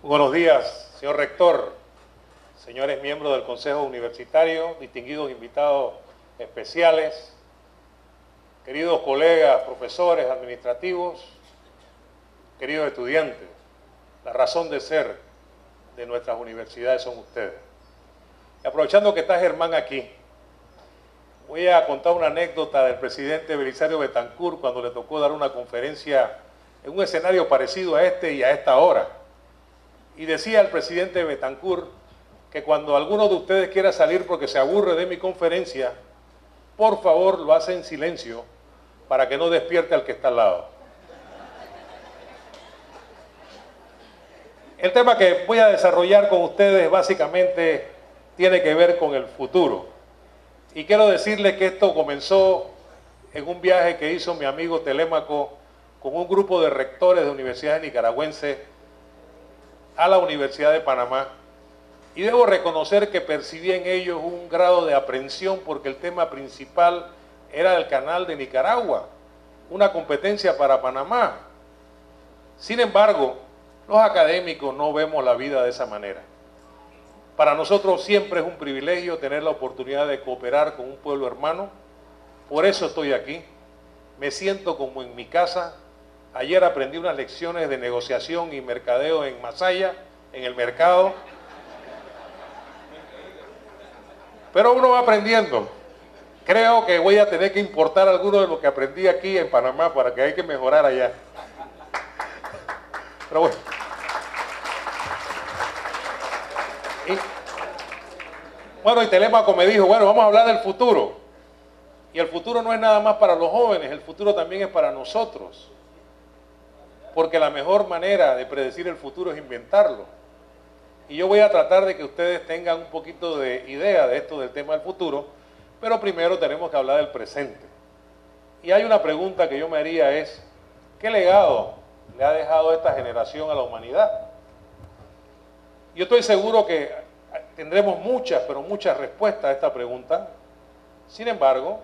Buenos días, señor rector, señores miembros del Consejo Universitario, distinguidos invitados especiales, queridos colegas, profesores administrativos, queridos estudiantes. La razón de ser de nuestras universidades son ustedes. Y aprovechando que está Germán aquí, voy a contar una anécdota del presidente Belisario Betancur cuando le tocó dar una conferencia en un escenario parecido a este y a esta hora. Y decía el presidente Betancur que cuando alguno de ustedes quiera salir porque se aburre de mi conferencia, por favor lo hace en silencio para que no despierte al que está al lado. El tema que voy a desarrollar con ustedes básicamente tiene que ver con el futuro. Y quiero decirles que esto comenzó en un viaje que hizo mi amigo Telémaco con un grupo de rectores de universidades nicaragüenses a la Universidad de Panamá, y debo reconocer que percibí en ellos un grado de aprensión porque el tema principal era el canal de Nicaragua, una competencia para Panamá. Sin embargo, los académicos no vemos la vida de esa manera. Para nosotros siempre es un privilegio tener la oportunidad de cooperar con un pueblo hermano. Por eso estoy aquí. Me siento como en mi casa. Ayer aprendí unas lecciones de negociación y mercadeo en Masaya, en el mercado. Pero uno va aprendiendo. Creo que voy a tener que importar alguno de lo que aprendí aquí en Panamá para que hay que mejorar allá. Pero bueno. Y Telémaco me dijo, bueno, vamos a hablar del futuro. Y el futuro no es nada más para los jóvenes, el futuro también es para nosotros. Porque la mejor manera de predecir el futuro es inventarlo. Y yo voy a tratar de que ustedes tengan un poquito de idea de esto del tema del futuro, pero primero tenemos que hablar del presente. Y hay una pregunta que yo me haría es, ¿qué legado le ha dejado esta generación a la humanidad? Yo estoy seguro que tendremos muchas, pero muchas respuestas a esta pregunta. Sin embargo,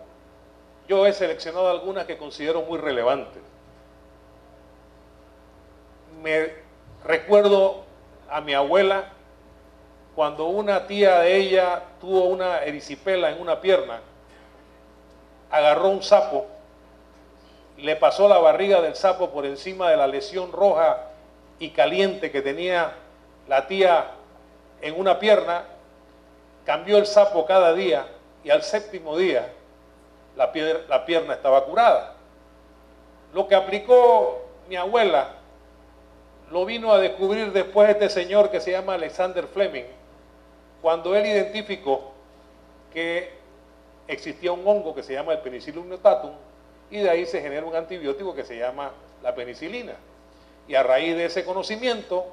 yo he seleccionado algunas que considero muy relevantes. Me recuerdo a mi abuela cuando una tía de ella tuvo una erisipela en una pierna, agarró un sapo, le pasó la barriga del sapo por encima de la lesión roja y caliente que tenía la tía en una pierna, cambió el sapo cada día y al séptimo día la pierna estaba curada. Lo que aplicó mi abuela lo vino a descubrir después este señor que se llama Alexander Fleming, cuando él identificó que existía un hongo que se llama el Penicillium notatum, y de ahí se genera un antibiótico que se llama la penicilina. Y a raíz de ese conocimiento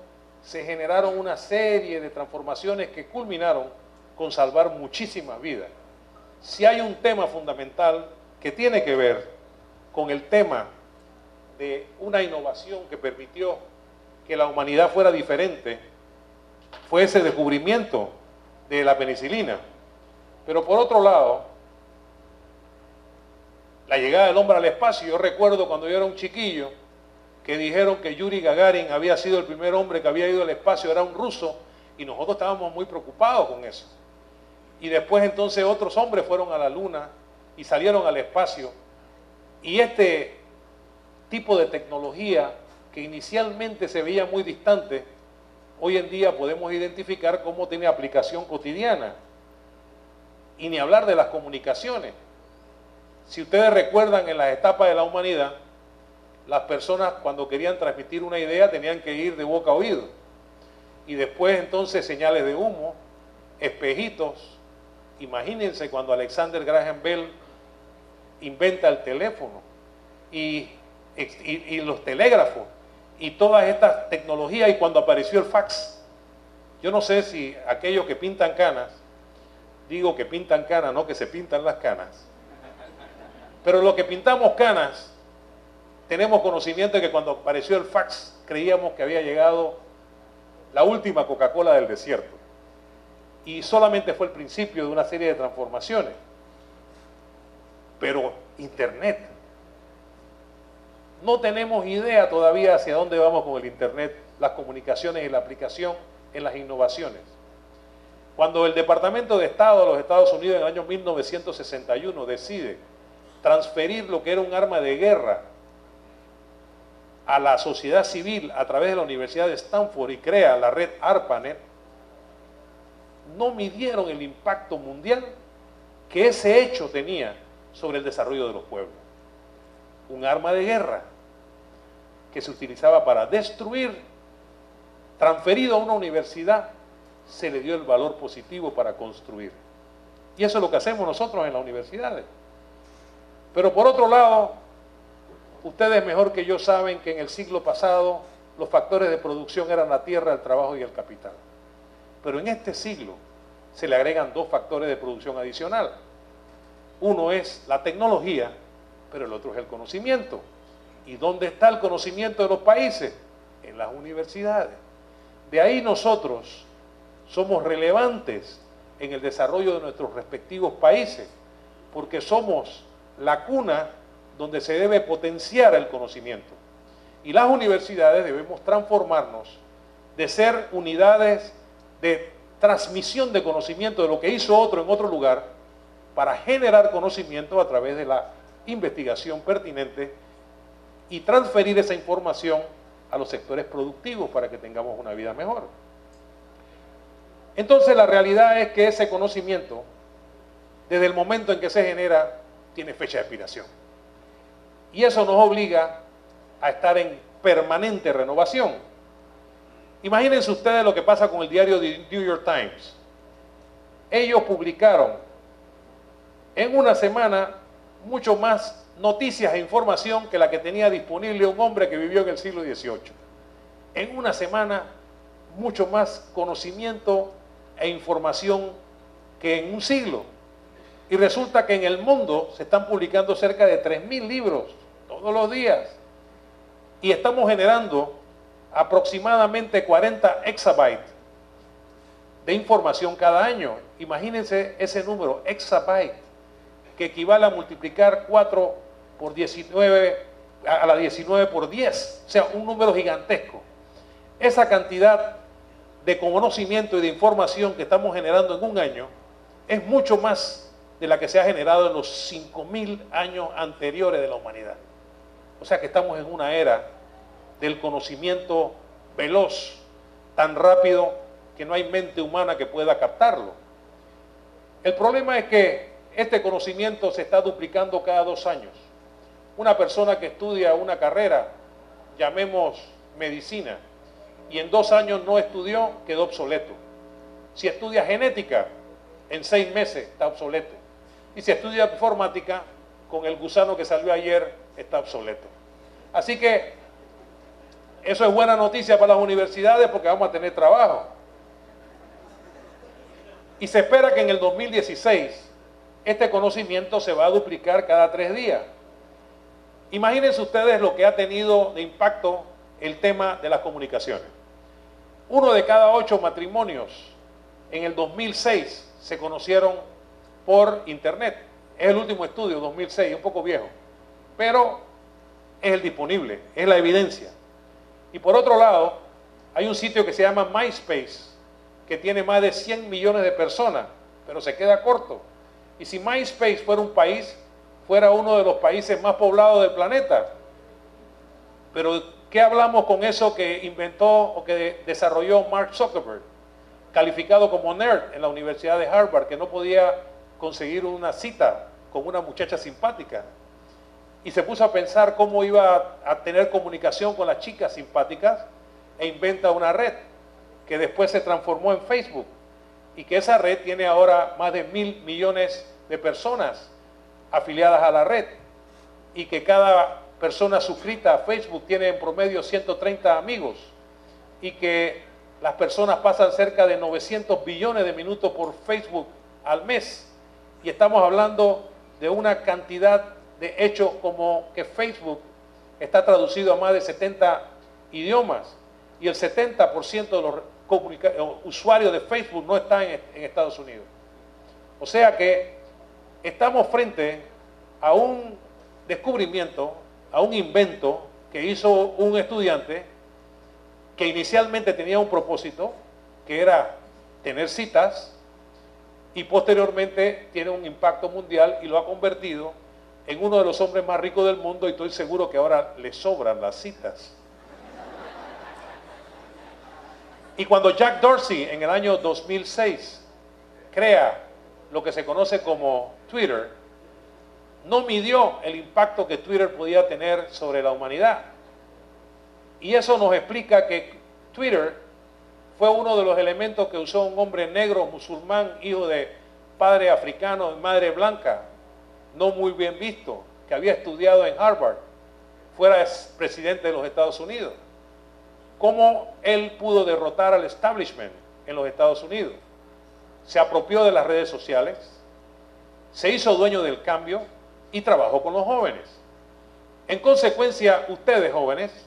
se generaron una serie de transformaciones que culminaron con salvar muchísimas vidas. Si hay un tema fundamental que tiene que ver con el tema de una innovación que permitió que la humanidad fuera diferente, fue ese descubrimiento de la penicilina. Pero por otro lado, la llegada del hombre al espacio, yo recuerdo cuando yo era un chiquillo, que dijeron que Yuri Gagarin había sido el primer hombre que había ido al espacio, era un ruso, y nosotros estábamos muy preocupados con eso. Y después entonces otros hombres fueron a la luna y salieron al espacio, y este tipo de tecnología que inicialmente se veía muy distante, hoy en día podemos identificar cómo tiene aplicación cotidiana. Y ni hablar de las comunicaciones. Si ustedes recuerdan, en las etapas de la humanidad, las personas cuando querían transmitir una idea tenían que ir de boca a oído. Y después entonces señales de humo, espejitos. Imagínense cuando Alexander Graham Bell inventa el teléfono y los telégrafos y todas estas tecnologías, y cuando apareció el fax. Yo no sé si aquellos que pintan canas, digo que pintan canas, no que se pintan las canas, pero los que pintamos canas tenemos conocimiento de que cuando apareció el fax creíamos que había llegado la última Coca-Cola del desierto, y solamente fue el principio de una serie de transformaciones. Pero Internet, no tenemos idea todavía hacia dónde vamos con el Internet. las comunicaciones y la aplicación en las innovaciones. Cuando el Departamento de Estado de los Estados Unidos en el año 1961 decide transferir lo que era un arma de guerra a la sociedad civil a través de la Universidad de Stanford y crea la red ARPANET, no midieron el impacto mundial que ese hecho tenía sobre el desarrollo de los pueblos. Un arma de guerra que se utilizaba para destruir, transferido a una universidad, se le dio el valor positivo para construir. Y eso es lo que hacemos nosotros en las universidades. Pero por otro lado, ustedes mejor que yo saben que en el siglo pasado los factores de producción eran la tierra, el trabajo y el capital. Pero en este siglo se le agregan dos factores de producción adicional. Uno es la tecnología, pero el otro es el conocimiento. ¿Y dónde está el conocimiento de los países? En las universidades. De ahí nosotros somos relevantes en el desarrollo de nuestros respectivos países, porque somos la cuna donde se debe potenciar el conocimiento. Y las universidades debemos transformarnos de ser unidades de transmisión de conocimiento de lo que hizo otro en otro lugar para generar conocimiento a través de la investigación pertinente y transferir esa información a los sectores productivos para que tengamos una vida mejor. Entonces la realidad es que ese conocimiento, desde el momento en que se genera, tiene fecha de expiración. Y eso nos obliga a estar en permanente renovación. Imagínense ustedes lo que pasa con el diario The New York Times. Ellos publicaron en una semana mucho más noticias e información que la que tenía disponible un hombre que vivió en el siglo XVIII. En una semana, mucho más conocimiento e información que en un siglo. Y resulta que en el mundo se están publicando cerca de 3.000 libros todos los días. Y estamos generando aproximadamente 40 exabytes de información cada año. Imagínense ese número, exabyte, que equivale a multiplicar 4 por 19, a la 19 por 10. O sea, un número gigantesco. Esa cantidad de conocimiento y de información que estamos generando en un año es mucho más de la que se ha generado en los 5.000 años anteriores de la humanidad. O sea que estamos en una era del conocimiento veloz, tan rápido que no hay mente humana que pueda captarlo. El problema es que este conocimiento se está duplicando cada 2 años. Una persona que estudia una carrera, llamemos medicina, y en 2 años no estudió, quedó obsoleto. Si estudia genética, en 6 meses está obsoleto. Y si estudia informática, con el gusano que salió ayer, está obsoleto. Así que eso es buena noticia para las universidades porque vamos a tener trabajo. Y se espera que en el 2016 este conocimiento se va a duplicar cada 3 días. Imagínense ustedes lo que ha tenido de impacto el tema de las comunicaciones. 1 de cada 8 matrimonios en el 2006 se conocieron por internet. Es el último estudio, 2006, un poco viejo, pero es el disponible, es la evidencia. Y por otro lado, hay un sitio que se llama MySpace, que tiene más de 100 millones de personas, pero se queda corto. Y si MySpace fuera un país, fuera uno de los países más poblados del planeta. Pero ¿qué hablamos con eso que inventó o que desarrolló Mark Zuckerberg, calificado como nerd en la Universidad de Harvard, que no podía conseguir una cita con una muchacha simpática? Y se puso a pensar cómo iba a tener comunicación con las chicas simpáticas e inventa una red que después se transformó en Facebook y que esa red tiene ahora más de 1.000 millones de personas afiliadas a la red y que cada persona suscrita a Facebook tiene en promedio 130 amigos y que las personas pasan cerca de 900 billones de minutos por Facebook al mes y estamos hablando de una cantidad de hechos como que Facebook está traducido a más de 70 idiomas y el 70% de los usuarios de Facebook no están en Estados Unidos. O sea que estamos frente a un descubrimiento, a un invento que hizo un estudiante que inicialmente tenía un propósito, que era tener citas, y posteriormente tiene un impacto mundial y lo ha convertido en uno de los hombres más ricos del mundo, y estoy seguro que ahora le sobran las citas. Y cuando Jack Dorsey en el año 2006 crea lo que se conoce como Twitter, no midió el impacto que Twitter podía tener sobre la humanidad. Y eso nos explica que Twitter fue uno de los elementos que usó un hombre negro, musulmán, hijo de padre africano y madre blanca, no muy bien visto, que había estudiado en Harvard, fuera presidente de los Estados Unidos. ¿Cómo él pudo derrotar al establishment en los Estados Unidos? Se apropió de las redes sociales, se hizo dueño del cambio y trabajó con los jóvenes. En consecuencia, ustedes jóvenes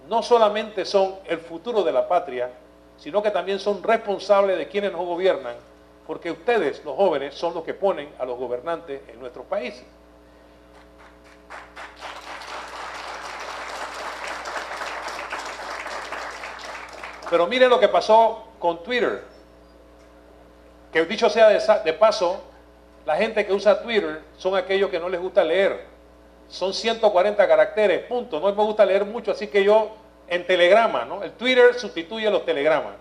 no solamente son el futuro de la patria, sino que también son responsables de quienes nos gobiernan, porque ustedes, los jóvenes, son los que ponen a los gobernantes en nuestros países. Pero miren lo que pasó con Twitter, que dicho sea de paso, la gente que usa Twitter son aquellos que no les gusta leer. Son 140 caracteres, punto. No me gusta leer mucho, así que yo en telegrama, ¿no? El Twitter sustituye los telegramas.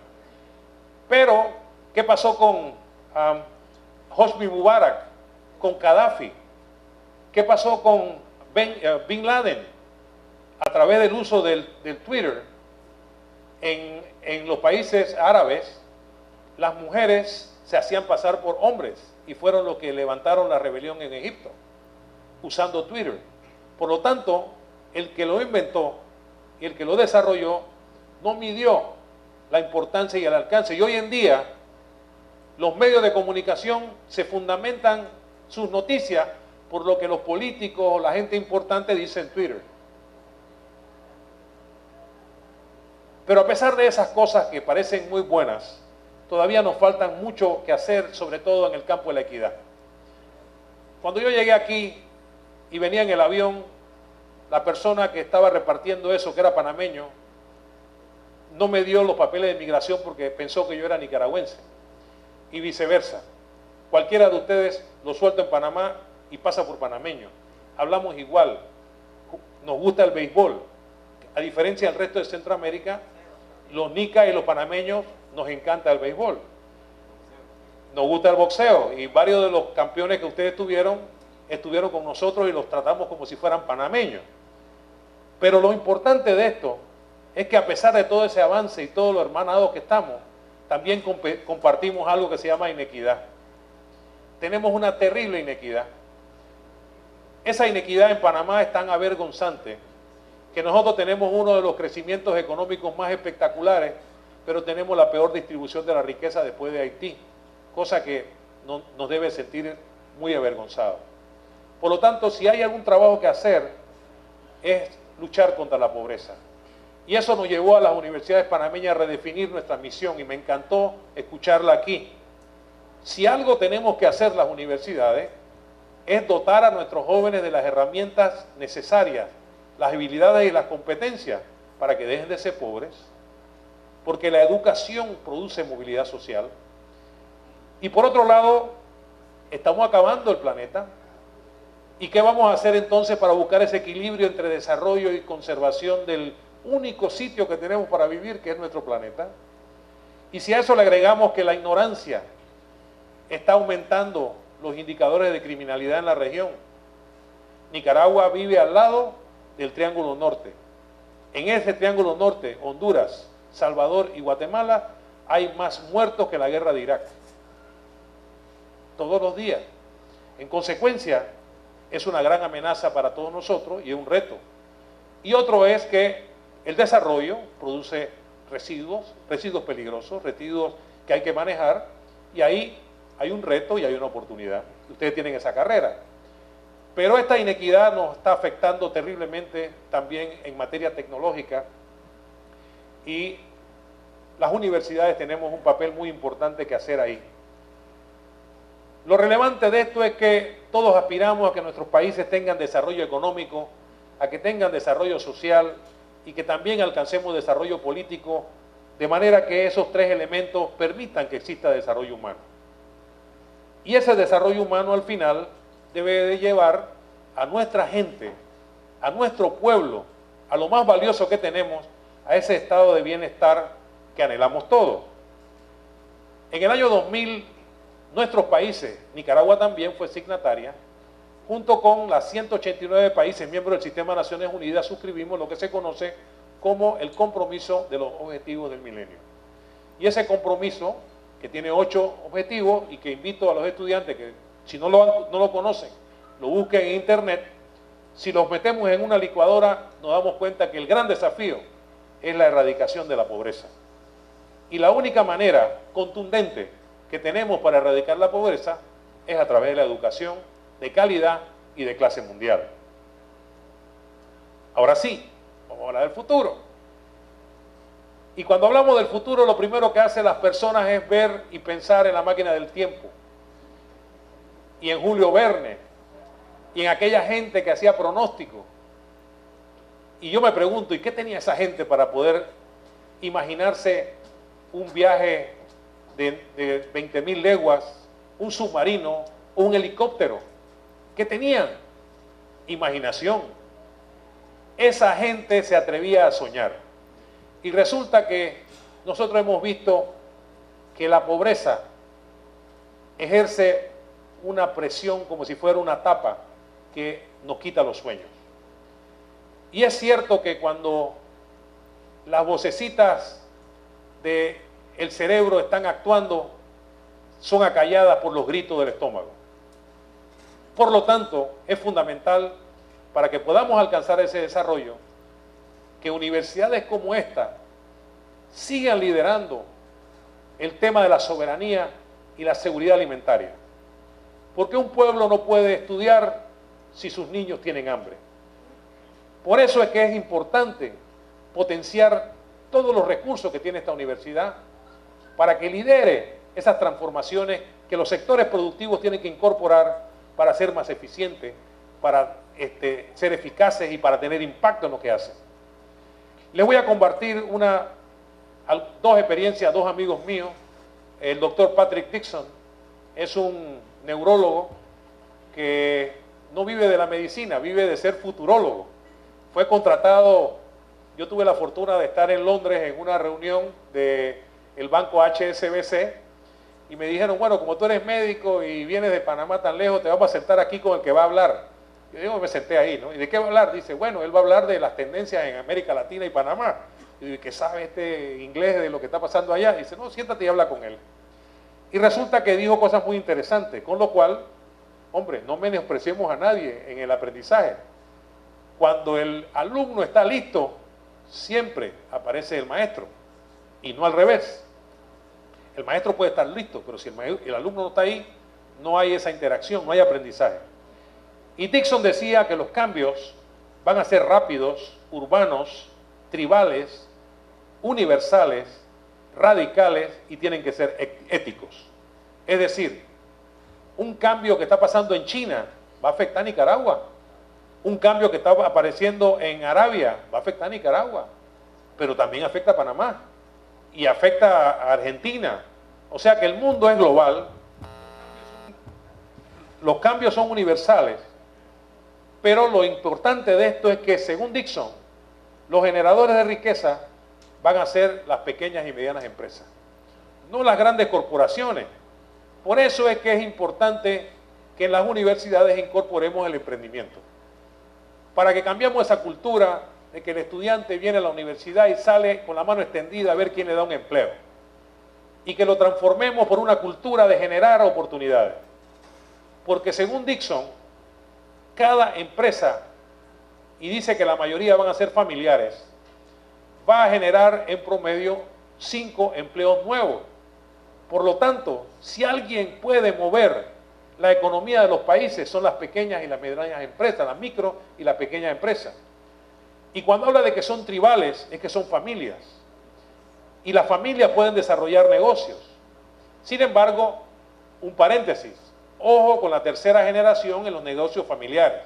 Pero, ¿qué pasó con Hosni Mubarak, con Gaddafi? ¿Qué pasó con Bin Laden? A través del uso del Twitter, en los países árabes, las mujeres se hacían pasar por hombres y fueron los que levantaron la rebelión en Egipto, usando Twitter. Por lo tanto, el que lo inventó y el que lo desarrolló no midió la importancia y el alcance. Y hoy en día, los medios de comunicación se fundamentan sus noticias por lo que los políticos o la gente importante dice en Twitter. Pero a pesar de esas cosas que parecen muy buenas, todavía nos faltan mucho que hacer, sobre todo en el campo de la equidad. Cuando yo llegué aquí y venía en el avión, la persona que estaba repartiendo eso, que era panameño, no me dio los papeles de migración porque pensó que yo era nicaragüense. Y viceversa. Cualquiera de ustedes lo suelta en Panamá y pasa por panameño. Hablamos igual. Nos gusta el béisbol. A diferencia del resto de Centroamérica, los nicas y los panameños nos encanta el béisbol. Nos gusta el boxeo y varios de los campeones que ustedes estuvieron con nosotros y los tratamos como si fueran panameños. Pero lo importante de esto es que a pesar de todo ese avance y todo lo hermanados que estamos, también compartimos algo que se llama inequidad. Tenemos una terrible inequidad. Esa inequidad en Panamá es tan avergonzante que nosotros tenemos uno de los crecimientos económicos más espectaculares, pero tenemos la peor distribución de la riqueza después de Haití, cosa que nos debe sentir muy avergonzados. Por lo tanto, si hay algún trabajo que hacer, es luchar contra la pobreza. Y eso nos llevó a las universidades panameñas a redefinir nuestra misión, y me encantó escucharla aquí. Si algo tenemos que hacer las universidades, es dotar a nuestros jóvenes de las herramientas necesarias, las habilidades y las competencias para que dejen de ser pobres, porque la educación produce movilidad social. Y por otro lado, estamos acabando el planeta. ¿Y qué vamos a hacer entonces para buscar ese equilibrio entre desarrollo y conservación del único sitio que tenemos para vivir, que es nuestro planeta? Y si a eso le agregamos que la ignorancia está aumentando los indicadores de criminalidad en la región. Nicaragua vive al lado del Triángulo Norte. En ese Triángulo Norte, Honduras, Salvador y Guatemala, hay más muertos que la guerra de Irak. Todos los días. En consecuencia, es una gran amenaza para todos nosotros y es un reto. Y otro es que el desarrollo produce residuos peligrosos, residuos que hay que manejar, y ahí hay un reto y hay una oportunidad. Ustedes tienen esa carrera. Pero esta inequidad nos está afectando terriblemente también en materia tecnológica, y las universidades tenemos un papel muy importante que hacer ahí. Lo relevante de esto es que todos aspiramos a que nuestros países tengan desarrollo económico, a que tengan desarrollo social y que también alcancemos desarrollo político, de manera que esos tres elementos permitan que exista desarrollo humano. Y ese desarrollo humano al final debe de llevar a nuestra gente, a nuestro pueblo, a lo más valioso que tenemos, a ese estado de bienestar que anhelamos todos. En el año 2000, nuestros países, Nicaragua también fue signataria, junto con las 189 países miembros del Sistema de Naciones Unidas, suscribimos lo que se conoce como el compromiso de los objetivos del milenio. Y ese compromiso, que tiene 8 objetivos y que invito a los estudiantes que si no lo conocen, lo busquen en internet, si los metemos en una licuadora nos damos cuenta que el gran desafío es la erradicación de la pobreza. Y la única manera contundente que tenemos para erradicar la pobreza es a través de la educación de calidad y de clase mundial. Ahora sí, vamos a hablar del futuro. Y cuando hablamos del futuro, lo primero que hacen las personas es ver y pensar en la máquina del tiempo, y en Julio Verne, y en aquella gente que hacía pronósticos. Y yo me pregunto, ¿y qué tenía esa gente para poder imaginarse un viaje de 20.000 leguas, un submarino, un helicóptero? ¿Qué tenían? Imaginación. Esa gente se atrevía a soñar. Y resulta que nosotros hemos visto que la pobreza ejerce una presión como si fuera una tapa que nos quita los sueños. Y es cierto que cuando las vocecitas del cerebro están actuando, son acalladas por los gritos del estómago. Por lo tanto, es fundamental para que podamos alcanzar ese desarrollo, que universidades como esta sigan liderando el tema de la soberanía y la seguridad alimentaria. Porque un pueblo no puede estudiar si sus niños tienen hambre. Por eso es que es importante potenciar todos los recursos que tiene esta universidad para que lidere esas transformaciones que los sectores productivos tienen que incorporar para ser más eficientes, para ser eficaces y para tener impacto en lo que hacen. Les voy a compartir dos experiencias, dos amigos míos. El doctor Patrick Dixon es un neurólogo que no vive de la medicina, vive de ser futurólogo. Fue contratado, yo tuve la fortuna de estar en Londres en una reunión del banco HSBC y me dijeron, bueno, como tú eres médico y vienes de Panamá tan lejos, te vamos a sentar aquí con el que va a hablar. Yo digo, me senté ahí, ¿no? ¿Y de qué va a hablar? Dice, bueno, él va a hablar de las tendencias en América Latina y Panamá. Y que sabe este inglés de lo que está pasando allá. Y dice, no, siéntate y habla con él. Y resulta que dijo cosas muy interesantes, con lo cual, hombre, no menospreciemos a nadie en el aprendizaje. Cuando el alumno está listo, siempre aparece el maestro, y no al revés. El maestro puede estar listo, pero si el alumno no está ahí, no hay esa interacción, no hay aprendizaje. Y Dixon decía que los cambios van a ser rápidos, urbanos, tribales, universales, radicales y tienen que ser éticos. Es decir, un cambio que está pasando en China va a afectar a Nicaragua. Un cambio que está apareciendo en Arabia va a afectar a Nicaragua, pero también afecta a Panamá y afecta a Argentina. O sea que el mundo es global, los cambios son universales, pero lo importante de esto es que, según Dixon, los generadores de riqueza van a ser las pequeñas y medianas empresas, no las grandes corporaciones. Por eso es que es importante que en las universidades incorporemos el emprendimiento, para que cambiemos esa cultura de que el estudiante viene a la universidad y sale con la mano extendida a ver quién le da un empleo, y que lo transformemos por una cultura de generar oportunidades. Porque según Dixon, cada empresa, y dice que la mayoría van a ser familiares, va a generar en promedio 5 empleos nuevos. Por lo tanto, si alguien puede mover la economía de los países, son las pequeñas y las medianas empresas, las micro y las pequeñas empresas. Y cuando habla de que son tribales, es que son familias. Y las familias pueden desarrollar negocios. Sin embargo, un paréntesis, ojo con la tercera generación en los negocios familiares,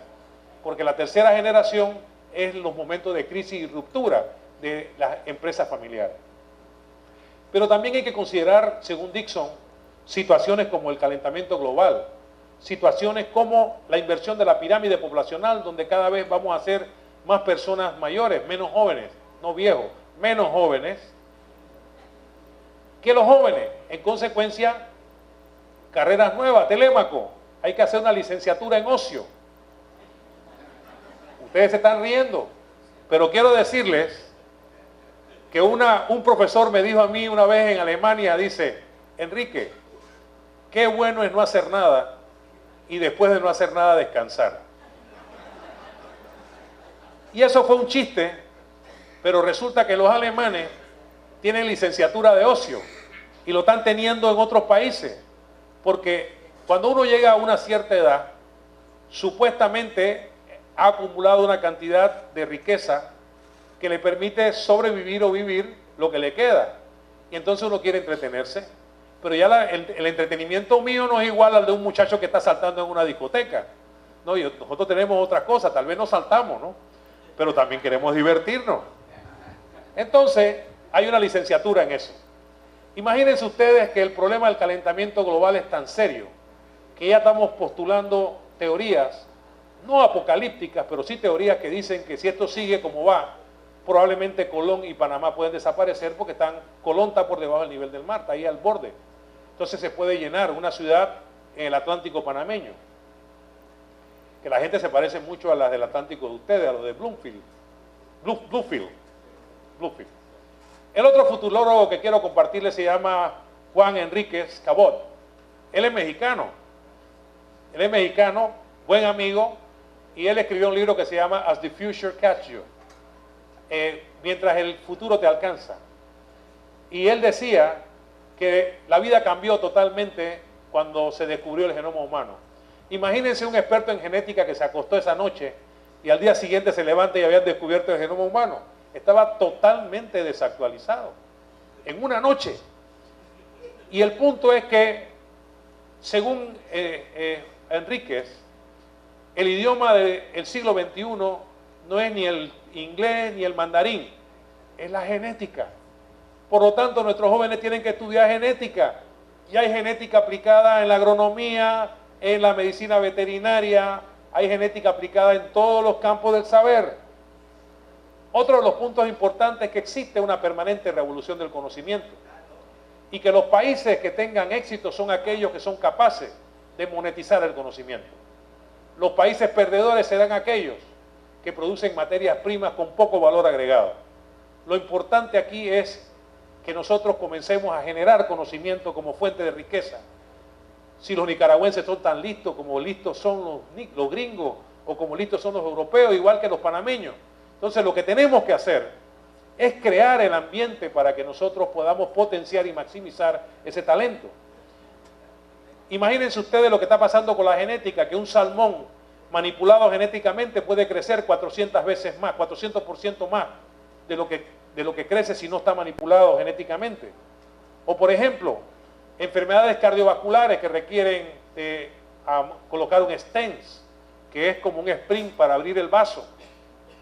porque la tercera generación es los momentos de crisis y ruptura de las empresas familiares. Pero también hay que considerar, según Dixon, situaciones como el calentamiento global, situaciones como la inversión de la pirámide poblacional, donde cada vez vamos a ser más personas mayores, menos jóvenes, no viejos, menos jóvenes que los jóvenes. En consecuencia, carreras nuevas, Telémaco, hay que hacer una licenciatura en ocio. Ustedes se están riendo, pero quiero decirles que un profesor me dijo a mí una vez en Alemania, dice, Enrique, qué bueno es no hacer nada y después de no hacer nada descansar. Y eso fue un chiste, pero resulta que los alemanes tienen licenciatura de ocio y lo están teniendo en otros países, porque cuando uno llega a una cierta edad, supuestamente ha acumulado una cantidad de riqueza que le permite sobrevivir o vivir lo que le queda. Y entonces uno quiere entretenerse. Pero ya el entretenimiento mío no es igual al de un muchacho que está saltando en una discoteca. No, nosotros tenemos otras cosas, tal vez no saltamos, ¿no? Pero también queremos divertirnos. Entonces, hay una licenciatura en eso. Imagínense ustedes que el problema del calentamiento global es tan serio que ya estamos postulando teorías, no apocalípticas, pero sí teorías que dicen que si esto sigue como va, probablemente Colón y Panamá pueden desaparecer porque Colón está por debajo del nivel del mar, está ahí al borde. Entonces se puede llenar una ciudad en el Atlántico panameño, que la gente se parece mucho a las del Atlántico de ustedes, a los de Bluefield. El otro futurólogo que quiero compartirles se llama Juan Enríquez Cabot. Él es mexicano, buen amigo, y él escribió un libro que se llama As the Future Catch You. Mientras el futuro te alcanza. Y él decía que la vida cambió totalmente cuando se descubrió el genoma humano. Imagínense un experto en genética que se acostó esa noche y al día siguiente se levanta y habían descubierto el genoma humano. Estaba totalmente desactualizado en una noche. Y el punto es que, según Enríquez, el idioma del siglo XXI no es ni el inglés ni el mandarín, es la genética. Por lo tanto, nuestros jóvenes tienen que estudiar genética. Y hay genética aplicada en la agronomía, en la medicina veterinaria, hay genética aplicada en todos los campos del saber. Otro de los puntos importantes es que existe una permanente revolución del conocimiento y que los países que tengan éxito son aquellos que son capaces de monetizar el conocimiento. Los países perdedores serán aquellos que producen materias primas con poco valor agregado. Lo importante aquí es que nosotros comencemos a generar conocimiento como fuente de riqueza. Si los nicaragüenses son tan listos como listos son los gringos o como listos son los europeos, igual que los panameños. Entonces lo que tenemos que hacer es crear el ambiente para que nosotros podamos potenciar y maximizar ese talento. Imagínense ustedes lo que está pasando con la genética, que un salmón manipulado genéticamente puede crecer 400 veces más, 400% más de lo que crece si no está manipulado genéticamente. O por ejemplo, enfermedades cardiovasculares que requieren colocar un stent, que es como un sprint para abrir el vaso,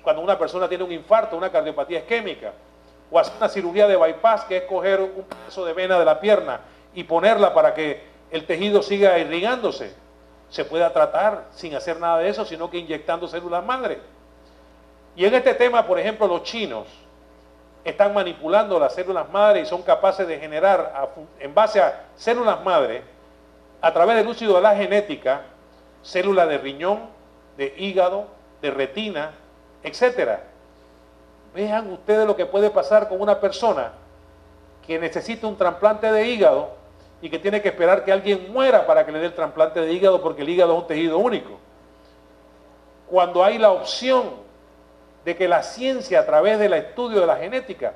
cuando una persona tiene un infarto, una cardiopatía isquémica, o hacer una cirugía de bypass, que es coger un pedazo de vena de la pierna y ponerla para que el tejido siga irrigándose. Se pueda tratar sin hacer nada de eso, sino que inyectando células madre. Y en este tema, por ejemplo, los chinos están manipulando las células madre y son capaces de generar, en base a células madre, a través del uso de la genética, células de riñón, de hígado, de retina, etcétera. Vean ustedes lo que puede pasar con una persona que necesita un trasplante de hígado y que tiene que esperar que alguien muera para que le dé el trasplante de hígado, porque el hígado es un tejido único. Cuando hay la opción de que la ciencia, a través del estudio de la genética,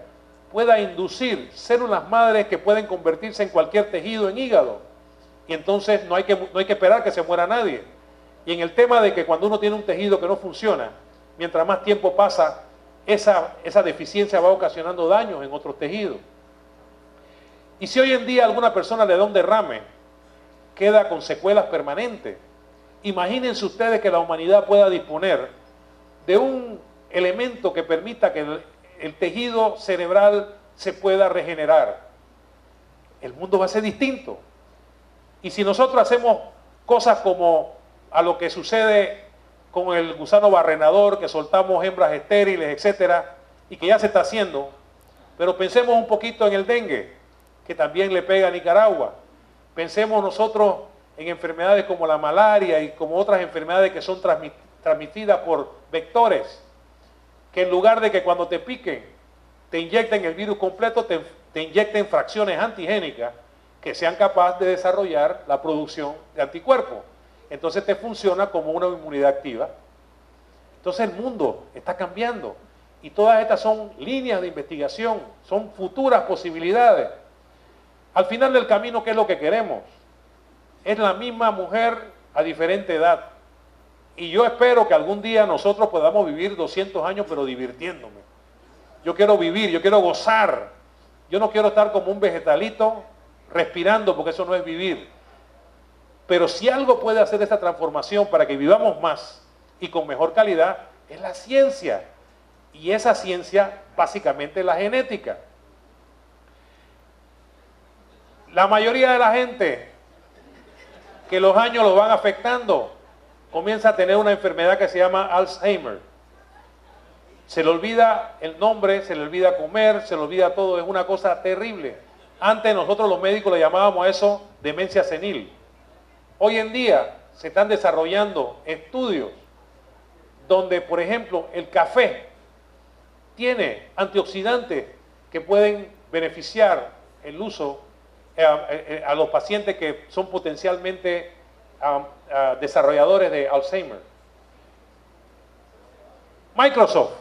pueda inducir células madres que pueden convertirse en cualquier tejido en hígado, y entonces no hay que esperar que se muera nadie. Y en el tema de que cuando uno tiene un tejido que no funciona, mientras más tiempo pasa, esa deficiencia va ocasionando daños en otros tejidos. Y si hoy en día a alguna persona le da un derrame, queda con secuelas permanentes. Imagínense ustedes que la humanidad pueda disponer de un elemento que permita que el tejido cerebral se pueda regenerar, el mundo va a ser distinto. Y si nosotros hacemos cosas como a lo que sucede con el gusano barrenador, que soltamos hembras estériles, etcétera, y que ya se está haciendo, pero pensemos un poquito en el dengue, que también le pega a Nicaragua. Pensemos nosotros en enfermedades como la malaria y como otras enfermedades que son transmitidas por vectores, que en lugar de que cuando te piquen te inyecten el virus completo, te inyecten fracciones antigénicas que sean capaces de desarrollar la producción de anticuerpos. Entonces te funciona como una inmunidad activa. Entonces el mundo está cambiando y todas estas son líneas de investigación, son futuras posibilidades. Al final del camino, ¿qué es lo que queremos? Es la misma mujer a diferente edad. Y yo espero que algún día nosotros podamos vivir 200 años, pero divirtiéndome. Yo quiero vivir, yo quiero gozar. Yo no quiero estar como un vegetalito respirando, porque eso no es vivir. Pero si algo puede hacer esta transformación para que vivamos más y con mejor calidad, es la ciencia. Y esa ciencia básicamente es la genética. La mayoría de la gente que los años los van afectando comienza a tener una enfermedad que se llama Alzheimer. Se le olvida el nombre, se le olvida comer, se le olvida todo, es una cosa terrible. Antes nosotros los médicos le llamábamos a eso demencia senil. Hoy en día se están desarrollando estudios donde, por ejemplo, el café tiene antioxidantes que pueden beneficiar el uso a los pacientes que son potencialmente desarrolladores de Alzheimer. Microsoft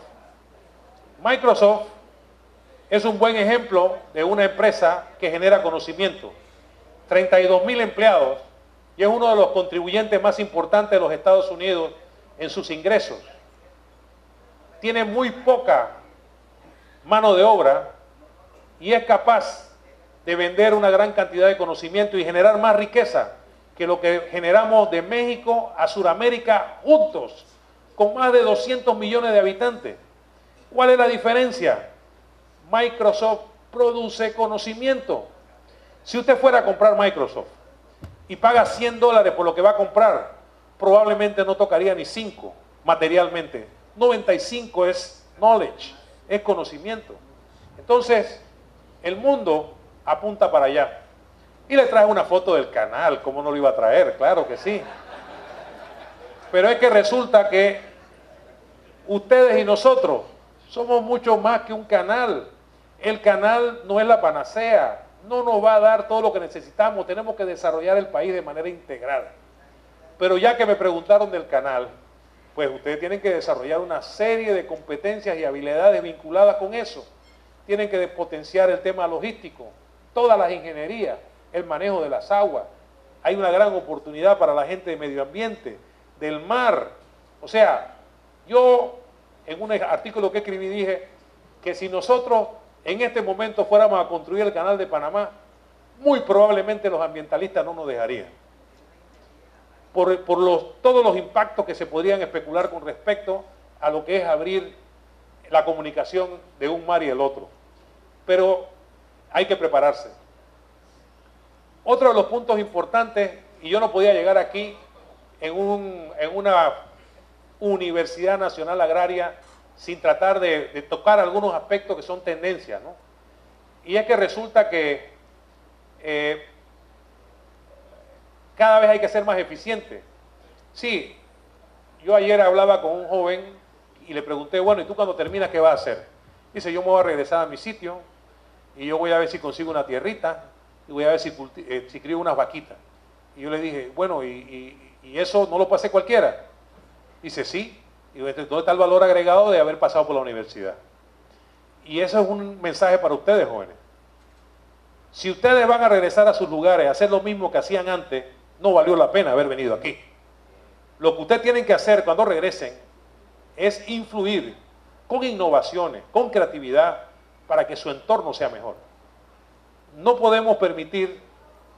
es un buen ejemplo de una empresa que genera conocimiento. 32,000 empleados y es uno de los contribuyentes más importantes de los Estados Unidos en sus ingresos. Tiene muy poca mano de obra y es capaz de vender una gran cantidad de conocimiento y generar más riqueza que lo que generamos de México a Sudamérica juntos, con más de 200 millones de habitantes. ¿Cuál es la diferencia? Microsoft produce conocimiento. Si usted fuera a comprar Microsoft y paga $100 por lo que va a comprar, probablemente no tocaría ni 5 materialmente. 95 es knowledge, es conocimiento. Entonces, el mundo apunta para allá. Y le traje una foto del canal, ¿cómo no lo iba a traer? Claro que sí. Pero es que resulta que ustedes y nosotros somos mucho más que un canal. El canal no es la panacea, no nos va a dar todo lo que necesitamos, tenemos que desarrollar el país de manera integral. Pero ya que me preguntaron del canal, pues ustedes tienen que desarrollar una serie de competencias y habilidades vinculadas con eso. Tienen que potenciar el tema logístico, todas las ingenierías, el manejo de las aguas. Hay una gran oportunidad para la gente de medio ambiente, del mar. O sea, yo en un artículo que escribí dije que si nosotros en este momento fuéramos a construir el canal de Panamá, muy probablemente los ambientalistas no nos dejarían. Por todos los impactos que se podrían especular con respecto a lo que es abrir la comunicación de un mar y el otro. Pero hay que prepararse. Otro de los puntos importantes, y yo no podía llegar aquí en una Universidad Nacional Agraria sin tratar de tocar algunos aspectos que son tendencias, ¿no? Y es que resulta que cada vez hay que ser más eficiente. Sí, yo ayer hablaba con un joven y le pregunté, bueno, ¿y tú cuando terminas qué vas a hacer? Dice, yo me voy a regresar a mi sitio y yo voy a ver si consigo una tierrita y voy a ver si crío unas vaquitas. Y yo le dije, bueno, ¿y eso no lo puede hacer cualquiera? Dice, sí. Y ¿dónde está el valor agregado de haber pasado por la universidad? Y eso es un mensaje para ustedes, jóvenes. Si ustedes van a regresar a sus lugares a hacer lo mismo que hacían antes, no valió la pena haber venido aquí. Lo que ustedes tienen que hacer cuando regresen es influir con innovaciones, con creatividad, para que su entorno sea mejor. No podemos permitir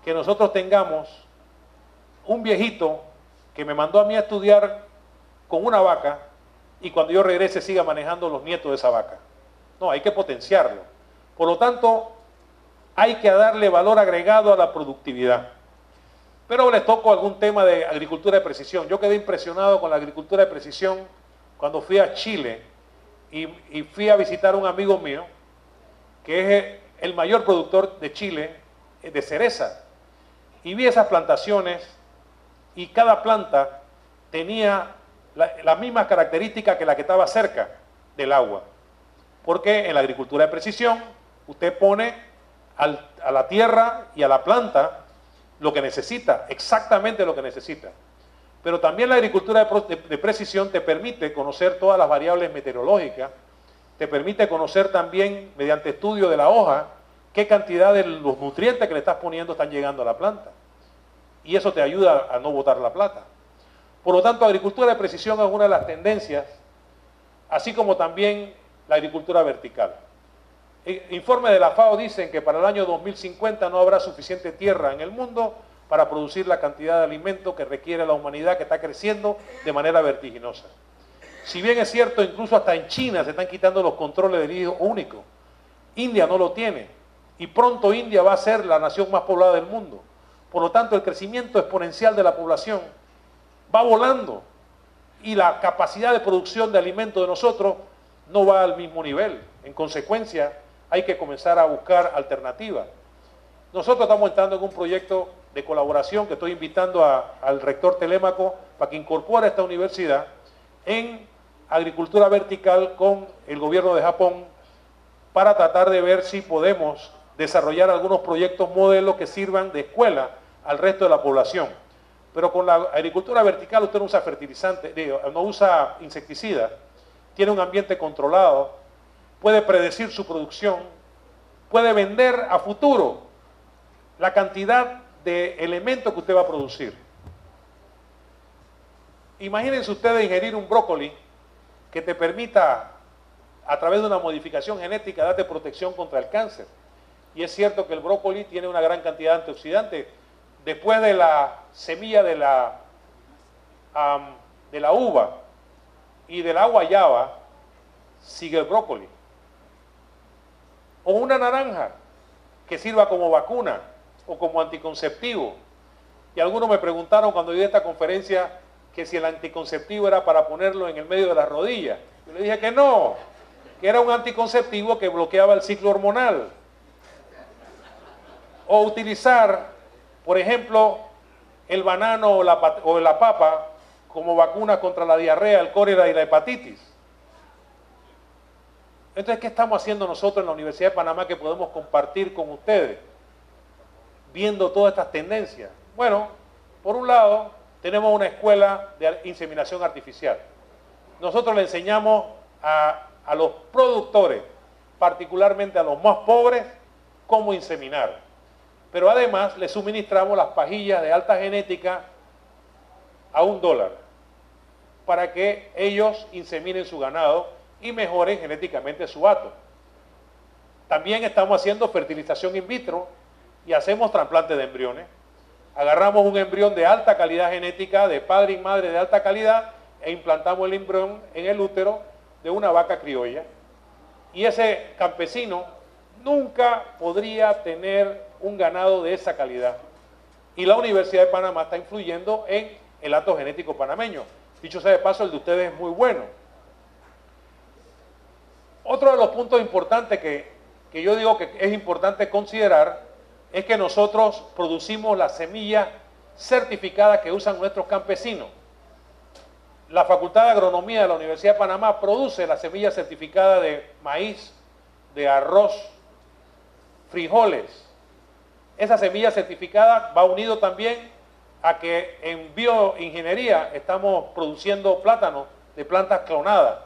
que nosotros tengamos un viejito que me mandó a mí a estudiar con una vaca y cuando yo regrese siga manejando los nietos de esa vaca. No, hay que potenciarlo. Por lo tanto, hay que darle valor agregado a la productividad. Pero les toco algún tema de agricultura de precisión. Yo quedé impresionado con la agricultura de precisión cuando fui a Chile y fui a visitar a un amigo mío, que es el mayor productor de Chile de cereza. Y vi esas plantaciones y cada planta tenía la misma característica que la que estaba cerca del agua. Porque en la agricultura de precisión, usted pone a la tierra y a la planta lo que necesita, exactamente lo que necesita. Pero también la agricultura de precisión te permite conocer todas las variables meteorológicas, te permite conocer también, mediante estudio de la hoja, qué cantidad de los nutrientes que le estás poniendo están llegando a la planta. Y eso te ayuda a no botar la plata. Por lo tanto, agricultura de precisión es una de las tendencias, así como también la agricultura vertical. Informes de la FAO dicen que para el año 2050 no habrá suficiente tierra en el mundo para producir la cantidad de alimento que requiere la humanidad, que está creciendo de manera vertiginosa. Si bien es cierto, incluso hasta en China se están quitando los controles del hijo único. India no lo tiene y pronto India va a ser la nación más poblada del mundo. Por lo tanto, el crecimiento exponencial de la población va volando y la capacidad de producción de alimentos de nosotros no va al mismo nivel. En consecuencia, hay que comenzar a buscar alternativas. Nosotros estamos entrando en un proyecto de colaboración que estoy invitando al rector Telémaco para que incorpore a esta universidad en agricultura vertical con el gobierno de Japón para tratar de ver si podemos desarrollar algunos proyectos modelos que sirvan de escuela al resto de la población. Pero con la agricultura vertical usted no usa fertilizantes, no usa insecticidas, tiene un ambiente controlado, puede predecir su producción, puede vender a futuro la cantidad de elementos que usted va a producir. Imagínense ustedes ingerir un brócoli que te permita, a través de una modificación genética, darte protección contra el cáncer. Y es cierto que el brócoli tiene una gran cantidad de antioxidantes. Después de la semilla de la uva y de la guayaba, sigue el brócoli. O una naranja que sirva como vacuna o como anticonceptivo. Y algunos me preguntaron cuando di esta conferencia que si el anticonceptivo era para ponerlo en el medio de las rodillas. Yo le dije que no, que era un anticonceptivo que bloqueaba el ciclo hormonal. O utilizar, por ejemplo, el banano o la papa como vacuna contra la diarrea, el cólera y la hepatitis. Entonces, ¿qué estamos haciendo nosotros en la Universidad de Panamá que podemos compartir con ustedes, viendo todas estas tendencias? Bueno, por un lado, tenemos una escuela de inseminación artificial. Nosotros le enseñamos a los productores, particularmente a los más pobres, cómo inseminar. Pero además les suministramos las pajillas de alta genética a $1 para que ellos inseminen su ganado y mejoren genéticamente su hato. También estamos haciendo fertilización in vitro y hacemos trasplante de embriones. Agarramos un embrión de alta calidad genética, de padre y madre de alta calidad, e implantamos el embrión en el útero de una vaca criolla. Y ese campesino nunca podría tener un ganado de esa calidad. Y la Universidad de Panamá está influyendo en el hato genético panameño. Dicho sea de paso, el de ustedes es muy bueno. Otro de los puntos importantes que yo digo que es importante considerar es que nosotros producimos la semilla certificada que usan nuestros campesinos. La Facultad de Agronomía de la Universidad de Panamá produce la semilla certificada de maíz, de arroz, frijoles. Esa semilla certificada va unido también a que en bioingeniería estamos produciendo plátanos de plantas clonadas.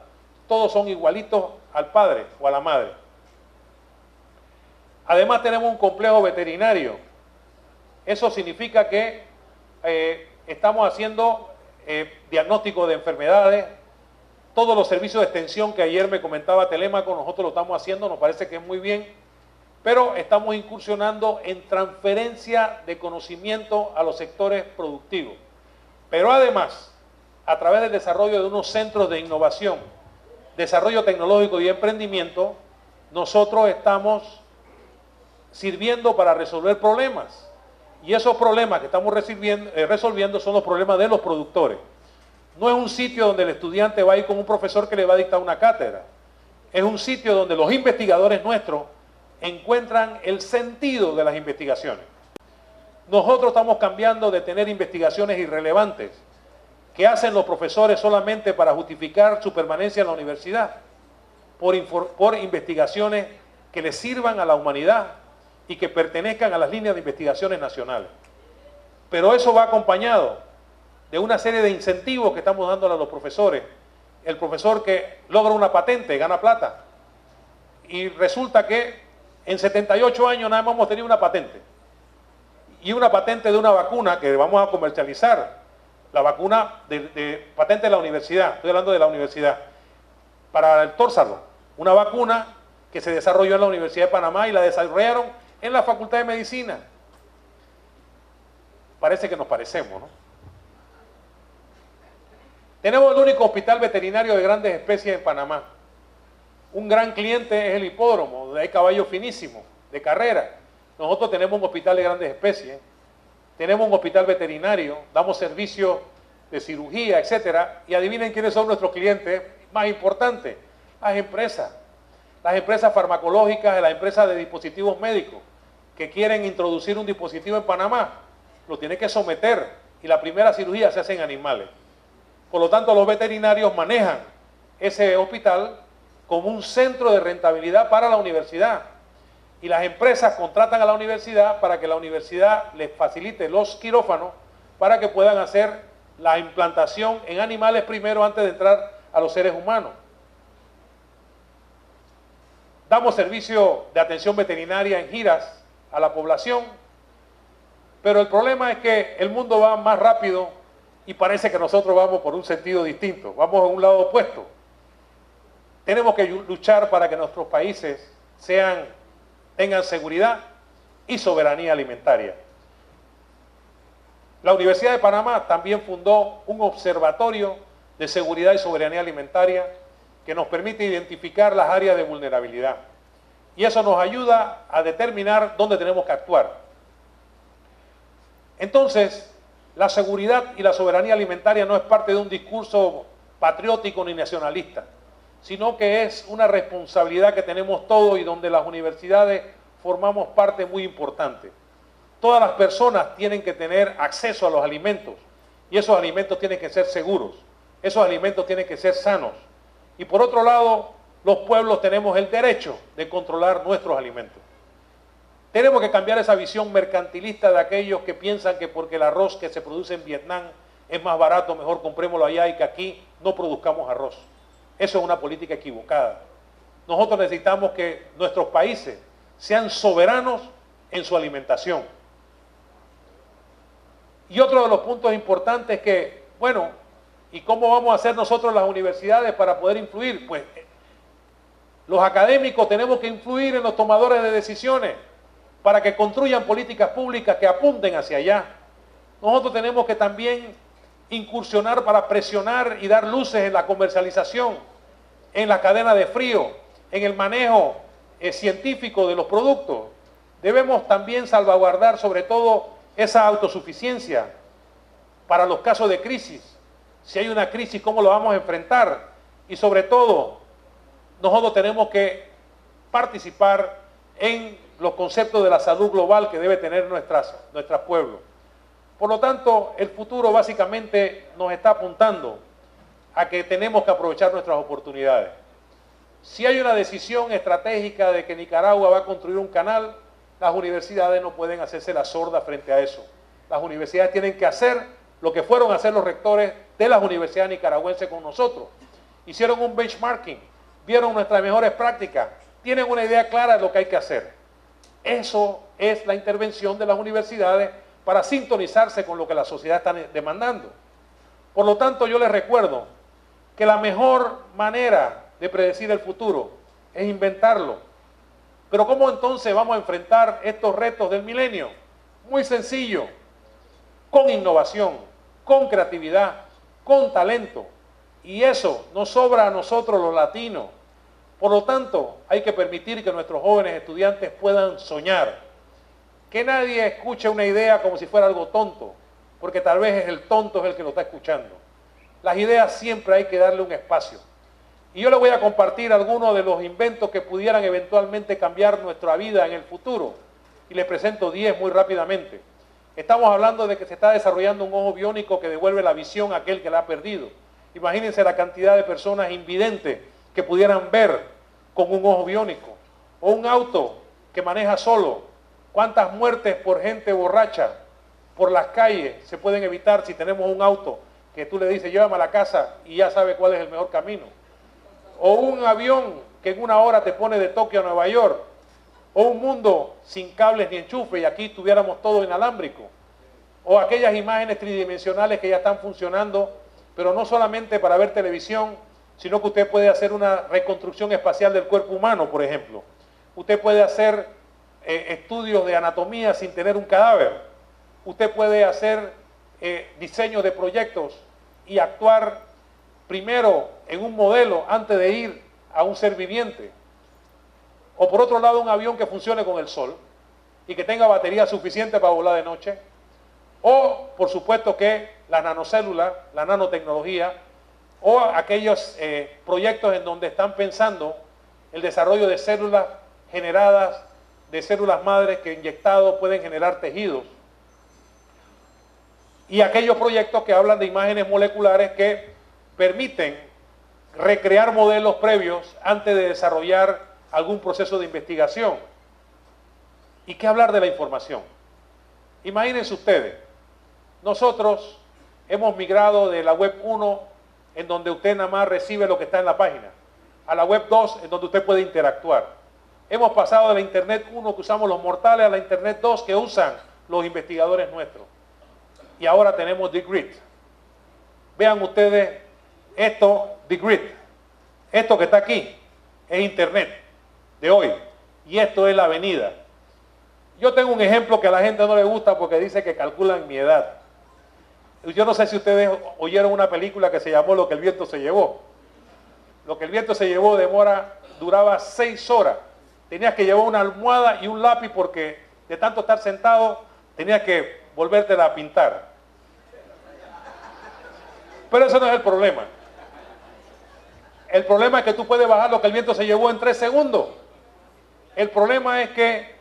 Todos son igualitos al padre o a la madre. Además tenemos un complejo veterinario. Eso significa que estamos haciendo diagnóstico de enfermedades. Todos los servicios de extensión que ayer me comentaba Telémaco, nosotros lo estamos haciendo, nos parece que es muy bien. Pero estamos incursionando en transferencia de conocimiento a los sectores productivos. Pero además, a través del desarrollo de unos centros de innovación desarrollo tecnológico y emprendimiento, nosotros estamos sirviendo para resolver problemas. Y esos problemas que estamos resolviendo son los problemas de los productores. No es un sitio donde el estudiante va a ir con un profesor que le va a dictar una cátedra. Es un sitio donde los investigadores nuestros encuentran el sentido de las investigaciones. Nosotros estamos cambiando de tener investigaciones irrelevantes que hacen los profesores solamente para justificar su permanencia en la universidad, por investigaciones que les sirvan a la humanidad y que pertenezcan a las líneas de investigaciones nacionales. Pero eso va acompañado de una serie de incentivos que estamos dándole a los profesores. El profesor que logra una patente gana plata. Y resulta que en 78 años nada más hemos tenido una patente. Y una patente de una vacuna que vamos a comercializar. La vacuna de patente de la universidad. Estoy hablando de la universidad. Para el tórsalo. Una vacuna que se desarrolló en la Universidad de Panamá y la desarrollaron en la Facultad de Medicina. Parece que nos parecemos, ¿no? Tenemos el único hospital veterinario de grandes especies en Panamá. Un gran cliente es el hipódromo, donde hay caballos finísimos, de carrera. Nosotros tenemos un hospital de grandes especies, tenemos un hospital veterinario, damos servicio de cirugía, etcétera. Y adivinen quiénes son nuestros clientes más importantes. Las empresas farmacológicas, las empresas de dispositivos médicos que quieren introducir un dispositivo en Panamá, lo tienen que someter y la primera cirugía se hace en animales. Por lo tanto, los veterinarios manejan ese hospital como un centro de rentabilidad para la universidad. Y las empresas contratan a la universidad para que la universidad les facilite los quirófanos para que puedan hacer la implantación en animales primero antes de entrar a los seres humanos. Damos servicio de atención veterinaria en giras a la población, pero el problema es que el mundo va más rápido y parece que nosotros vamos por un sentido distinto, vamos a un lado opuesto. Tenemos que luchar para que nuestros países tengan seguridad y soberanía alimentaria. La Universidad de Panamá también fundó un observatorio de seguridad y soberanía alimentaria que nos permite identificar las áreas de vulnerabilidad. Y eso nos ayuda a determinar dónde tenemos que actuar. Entonces, la seguridad y la soberanía alimentaria no es parte de un discurso patriótico ni nacionalista, sino que es una responsabilidad que tenemos todos y donde las universidades formamos parte muy importante. Todas las personas tienen que tener acceso a los alimentos y esos alimentos tienen que ser seguros, esos alimentos tienen que ser sanos. Y por otro lado, los pueblos tenemos el derecho de controlar nuestros alimentos. Tenemos que cambiar esa visión mercantilista de aquellos que piensan que porque el arroz que se produce en Vietnam es más barato, mejor comprémoslo allá y que aquí no produzcamos arroz. Eso es una política equivocada. Nosotros necesitamos que nuestros países sean soberanos en su alimentación. Y otro de los puntos importantes es que, bueno, ¿y cómo vamos a hacer nosotros las universidades para poder influir? Pues los académicos tenemos que influir en los tomadores de decisiones para que construyan políticas públicas que apunten hacia allá. Nosotros tenemos que también incursionar para presionar y dar luces en la comercialización, en la cadena de frío, en el manejo científico de los productos. Debemos también salvaguardar sobre todo esa autosuficiencia para los casos de crisis. Si hay una crisis, ¿cómo lo vamos a enfrentar? Y sobre todo, nosotros tenemos que participar en los conceptos de la salud global que debe tener nuestros pueblos. Por lo tanto, el futuro básicamente nos está apuntando a que tenemos que aprovechar nuestras oportunidades. Si hay una decisión estratégica de que Nicaragua va a construir un canal, las universidades no pueden hacerse la sorda frente a eso. Las universidades tienen que hacer lo que fueron a hacer los rectores de las universidades nicaragüenses con nosotros. Hicieron un benchmarking, vieron nuestras mejores prácticas, tienen una idea clara de lo que hay que hacer. Eso es la intervención de las universidades para sintonizarse con lo que la sociedad está demandando. Por lo tanto, yo les recuerdo que la mejor manera de predecir el futuro es inventarlo. Pero ¿cómo entonces vamos a enfrentar estos retos del milenio? Muy sencillo, con innovación, con creatividad, con talento Y eso nos sobra a nosotros los latinos. Por lo tanto, hay que permitir que nuestros jóvenes estudiantes puedan soñar. Que nadie escuche una idea como si fuera algo tonto, porque tal vez es el tonto es el que lo está escuchando. Las ideas siempre hay que darle un espacio. Y yo les voy a compartir algunos de los inventos que pudieran eventualmente cambiar nuestra vida en el futuro. Y les presento 10 muy rápidamente. Estamos hablando de que se está desarrollando un ojo biónico que devuelve la visión a aquel que la ha perdido. Imagínense la cantidad de personas invidentes que pudieran ver con un ojo biónico. O un auto que maneja solo. ¿Cuántas muertes por gente borracha por las calles se pueden evitar si tenemos un auto que tú le dices llévame a la casa y ya sabe cuál es el mejor camino? O un avión que en una hora te pone de Tokio a Nueva York. O un mundo sin cables ni enchufe y aquí tuviéramos todo inalámbrico. O aquellas imágenes tridimensionales que ya están funcionando, pero no solamente para ver televisión, sino que usted puede hacer una reconstrucción espacial del cuerpo humano, por ejemplo. Usted puede hacer estudios de anatomía sin tener un cadáver. Usted puede hacer diseños de proyectos y actuar primero en un modelo antes de ir a un ser viviente. O por otro lado, un avión que funcione con el sol y que tenga batería suficiente para volar de noche. O, por supuesto, que las nanocélulas, la nanotecnología, o aquellos proyectos en donde están pensando el desarrollo de células generadas, de células madres que inyectados pueden generar tejidos. Y aquellos proyectos que hablan de imágenes moleculares que permiten recrear modelos previos antes de desarrollar algún proceso de investigación. ¿Y qué hablar de la información? Imagínense ustedes, nosotros hemos migrado de la web 1, en donde usted nada más recibe lo que está en la página, a la web 2, en donde usted puede interactuar. Hemos pasado de la Internet 1 que usamos los mortales a la Internet 2 que usan los investigadores nuestros. Y ahora tenemos The Grid. Vean ustedes esto, The Grid. Esto que está aquí es Internet de hoy. Y esto es la avenida. Yo tengo un ejemplo que a la gente no le gusta porque dice que calculan mi edad. Yo no sé si ustedes oyeron una película que se llamó Lo que el viento se llevó. Lo que el viento se llevó duraba 6 horas. Tenías que llevar una almohada y un lápiz porque de tanto estar sentado tenías que volvértela a pintar. Pero eso no es el problema. El problema es que tú puedes bajar Lo que el viento se llevó en 3 segundos. El problema es que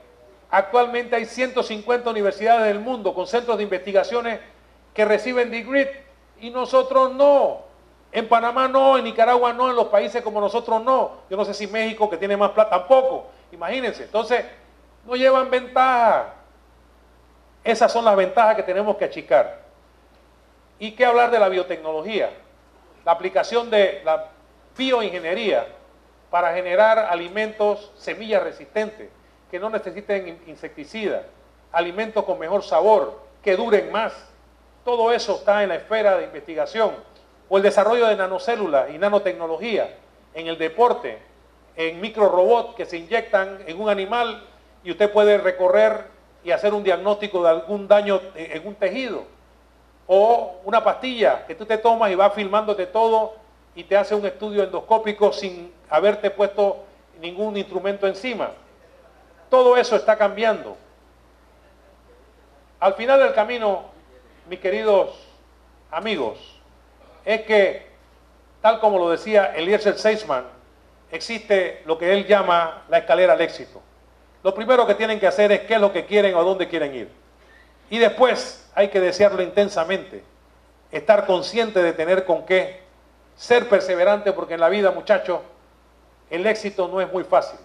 actualmente hay 150 universidades del mundo con centros de investigaciones que reciben The Grid y nosotros no. En Panamá no, en Nicaragua no, en los países como nosotros no. Yo no sé si México, que tiene más plata, tampoco. Imagínense. Entonces, no llevan ventaja. Esas son las ventajas que tenemos que achicar. ¿Y qué hablar de la biotecnología? La aplicación de la bioingeniería para generar alimentos, semillas resistentes, que no necesiten insecticidas, alimentos con mejor sabor, que duren más. Todo eso está en la esfera de investigación. O el desarrollo de nanocélulas y nanotecnología en el deporte, en microrobots que se inyectan en un animal y usted puede recorrer y hacer un diagnóstico de algún daño en un tejido. O una pastilla que tú te tomas y va filmándote todo y te hace un estudio endoscópico sin haberte puesto ningún instrumento encima. Todo eso está cambiando. Al final del camino, mis queridos amigos, es que, tal como lo decía Eliezer Seisman, existe lo que él llama la escalera al éxito. Lo primero que tienen que hacer es qué es lo que quieren o a dónde quieren ir. Y después hay que desearlo intensamente, estar consciente de tener con qué, ser perseverante, porque en la vida, muchachos, el éxito no es muy fácil.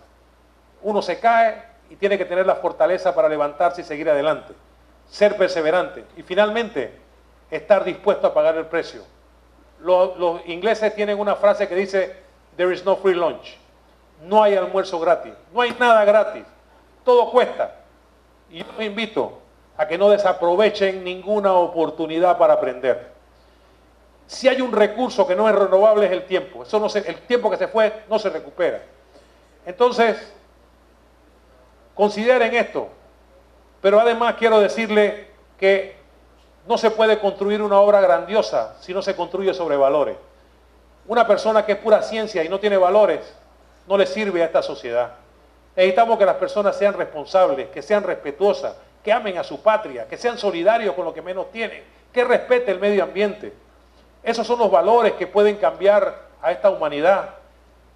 Uno se cae y tiene que tener la fortaleza para levantarse y seguir adelante. Ser perseverante. Y finalmente, estar dispuesto a pagar el precio. Los ingleses tienen una frase que dice, there is no free lunch. No hay almuerzo gratis. No hay nada gratis. Todo cuesta. Y yo los invito a que no desaprovechen ninguna oportunidad para aprender. Si hay un recurso que no es renovable es el tiempo. Eso no el tiempo que se fue no se recupera. Entonces, consideren esto. Pero además quiero decirle que no se puede construir una obra grandiosa si no se construye sobre valores. Una persona que es pura ciencia y no tiene valores, no le sirve a esta sociedad. Necesitamos que las personas sean responsables, que sean respetuosas, que amen a su patria, que sean solidarios con lo que menos tienen, que respete el medio ambiente. Esos son los valores que pueden cambiar a esta humanidad.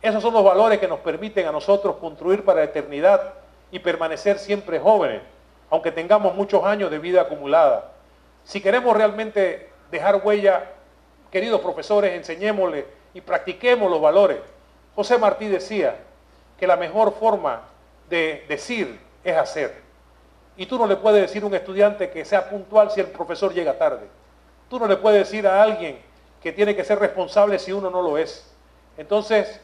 Esos son los valores que nos permiten a nosotros construir para la eternidad y permanecer siempre jóvenes, aunque tengamos muchos años de vida acumulada. Si queremos realmente dejar huella, queridos profesores, enseñémosle y practiquemos los valores. José Martí decía que la mejor forma de decir es hacer. Y tú no le puedes decir a un estudiante que sea puntual si el profesor llega tarde. Tú no le puedes decir a alguien que tiene que ser responsable si uno no lo es. Entonces,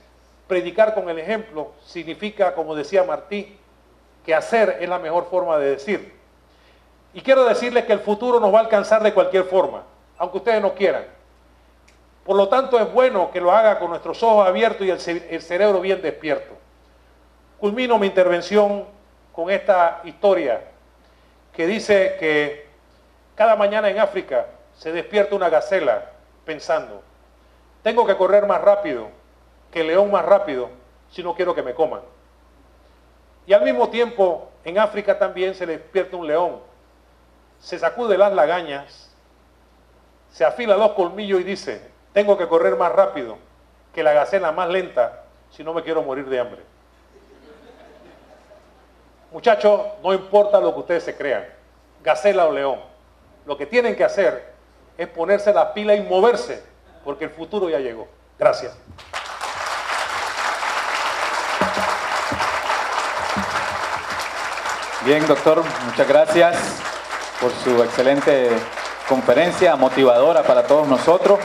predicar con el ejemplo significa, como decía Martí, que hacer es la mejor forma de decir. Y quiero decirles que el futuro nos va a alcanzar de cualquier forma, aunque ustedes no quieran. Por lo tanto, es bueno que lo haga con nuestros ojos abiertos y el cerebro bien despierto. Culmino mi intervención con esta historia que dice que cada mañana en África se despierta una gacela pensando, tengo que correr más rápido que el león más rápido si no quiero que me coman. Y al mismo tiempo, en África también se despierta un león, se sacude las lagañas, se afila los colmillos y dice, tengo que correr más rápido que la gacela más lenta si no me quiero morir de hambre. Muchachos, no importa lo que ustedes se crean, gacela o león, lo que tienen que hacer es ponerse la pila y moverse, porque el futuro ya llegó. Gracias. Bien, doctor, muchas gracias por su excelente conferencia motivadora para todos nosotros.